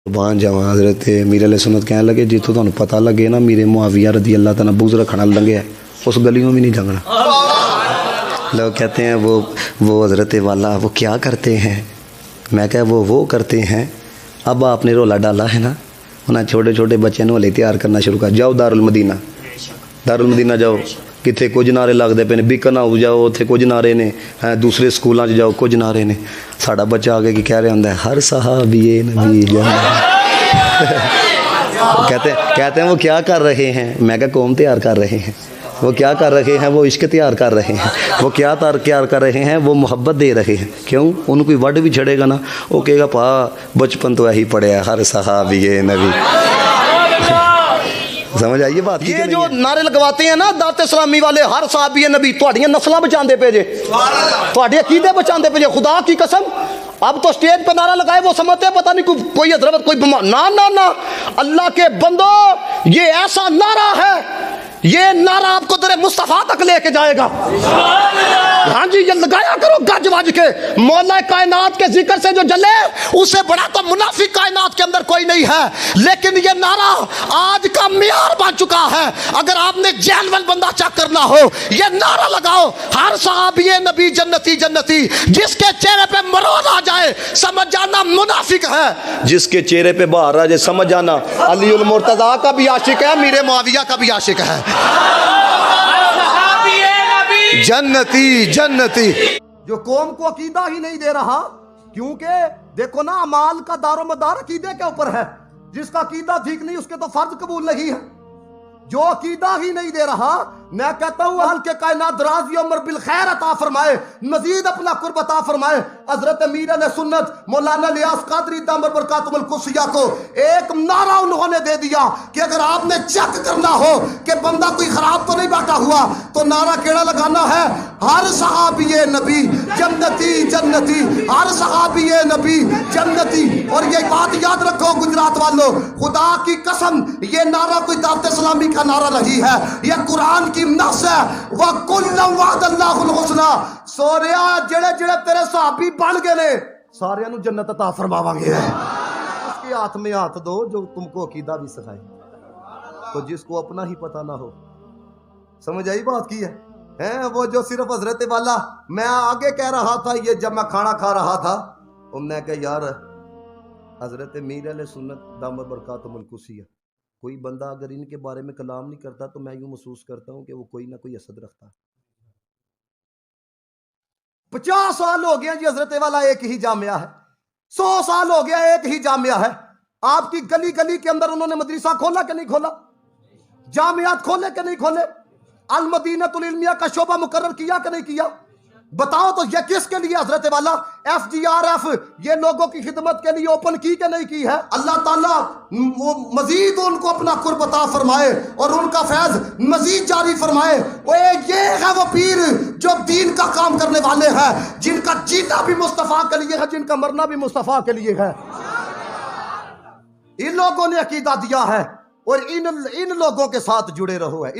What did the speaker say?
कुर्बान जावा हज़रत मीर अहले सुन्नत कहने लगे जितों तुहानू पता लगे ना मीरे मुआविया रदी अल्लाह तआला बुग़्ज़ रखना लंघे उस गलियों भी नहीं जंगना। लोग कहते हैं वो हज़रत वाला वो क्या करते हैं। मैं क्या वो करते हैं। अब आपने रोला डाला है ना उन्हें छोटे छोटे बच्चे नोले तैयार करना शुरू कर जाओ दारुल मदीना जाओ कितने कुछ नारे लगते पे ने बीकन हाउस जाओ उत्थे कुछ नारे ने दूसरे स्कूलों जाओ कुछ नारे ने साड़ा बच्चा आगे की कह रहा होंगे हर सहाबी नबी कहते हैं वो क्या कर रहे हैं। मैं क्या कौम तैयार कर रहे हैं। वो क्या कर रहे हैं। वो इश्क तैयार कर रहे हैं। वो क्या तैयार कर रहे हैं। वो मोहब्बत दे रहे हैं। क्यों उन्हें कोई वर्ड भी छड़ेगा ना वो कहेगा पा बचपन तो यही पढ़िया हर सहाबी नबी। समझ आइए बात। ये जो नारे लगवाते हैं ना दाते इस्लामी वाले हर साहबी नबी तुहाडियां नस्लां बचांदे पे जे तुहाडे अकीदे बचांदे पे जे खुदा की कसम। अब तो स्टेज पे नारा लगाए वो समझते पता नहीं कोई हजरत कोई ना ना ना अल्लाह के बंदो ये ऐसा नारा है ये नारा आपको तेरे मुस्तफ़ा तक लेके जाएगा। हाँ जी ये लगाया करो गज वज के मौला कायनात के जिक्र से जो जले उससे बड़ा तो मुनाफिक कायनात के अंदर कोई नहीं है। लेकिन ये नारा आज का मियार बन चुका है। अगर आपने जैनवन बंदा चेक करना हो ये नारा लगाओ हर सहाबी नबी जन्नती जन्नती। जिसके चेहरे पे मरोड़ आ जाए समझ जाना मुनाफिक है। जिसके चेहरे पे बाहर आ जाए समझ जाना अली उल मुर्तजा का भी आशिक है मीरे मुआविया का भी आशिक है। जन्नती जन्नती जो कौम को अकीदा ही नहीं दे रहा क्योंकि देखो ना अमाल का दारोमदार अकीदे के ऊपर है। जिसका अकीदा ठीक नहीं उसके तो फर्ज कबूल नहीं है। जो अकीदा ही नहीं दे रहा मैं कहता हूँ अहल के कायनात दराज़ी उम्र बिल खैर अता फरमाए मजीद अपना कुर्ब अता फरमाए। हजरत मीर अहले सुन्नत मौलाना इलियास कादरी दामर बरकातुहुल कुसिया को एक नारा उन्होंने दे दिया कि अगर आपने चेक करना हो कि बंदा कोई खराब तो नहीं बैठा हुआ तो नारा केड़ा लगाना है हर सहाबी नबी जन्नती जन्नती हर सहाबी नबी जन्नती। और ये बात याद रखो गुजरात वालों खुदा की कसम ये नारा कोई दावत इस्लामी का नारा नहीं है। ये कुरान की नस है वह कुल्लम वादल्लाहुल हुस्ना सोरिया जेड़े जेड़े तेरे सहाबी बन गए ने सारियां नु जन्नत अता फरमावांगे। उसके हाथ में हाथ दो जो तुमको अकीदा भी सिखाए तो जिसको अपना ही पता ना हो। समझ आई बात की है वो जो सिर्फ हजरत वाला मैं आगे कह रहा था ये जब मैं खाना खा रहा था तो मैं कह यार हजरत मीर अहले सुन्नत दामर बरकातुहुल कुसिया कोई बंदा अगर इनके बारे में कलाम नहीं करता तो मैं यूं महसूस करता हूं कि वो कोई ना कोई असद रखता। 50 साल हो गया जी हजरत वाला एक ही जामिया है। 100 साल हो गया एक ही जामिया है। आपकी गली गली के अंदर उन्होंने मदरसा खोला कि नहीं खोला जामियात खोले कि नहीं खोले अल मदीनतुल इल्मिया का शोबा मुकर्रर किया कि नहीं किया। बताओ तो ये किसके लिए हजरत वाला FGRF ये लोगों की खिदमत के लिए ओपन की कि नहीं की है। अल्लाह ताला वो मजीद उनको अपना कुर्ब अता फरमाए और उनका फैज मजीद जारी फरमाए। वो ये है वो पीर जो दीन का काम करने वाले हैं जिनका जीना भी मुस्तफ़ा के लिए है जिनका मरना भी मुस्तफ़ा के लिए है। इन लोगों ने अकीदा दिया है और इन लोगों के साथ जुड़े रहो है।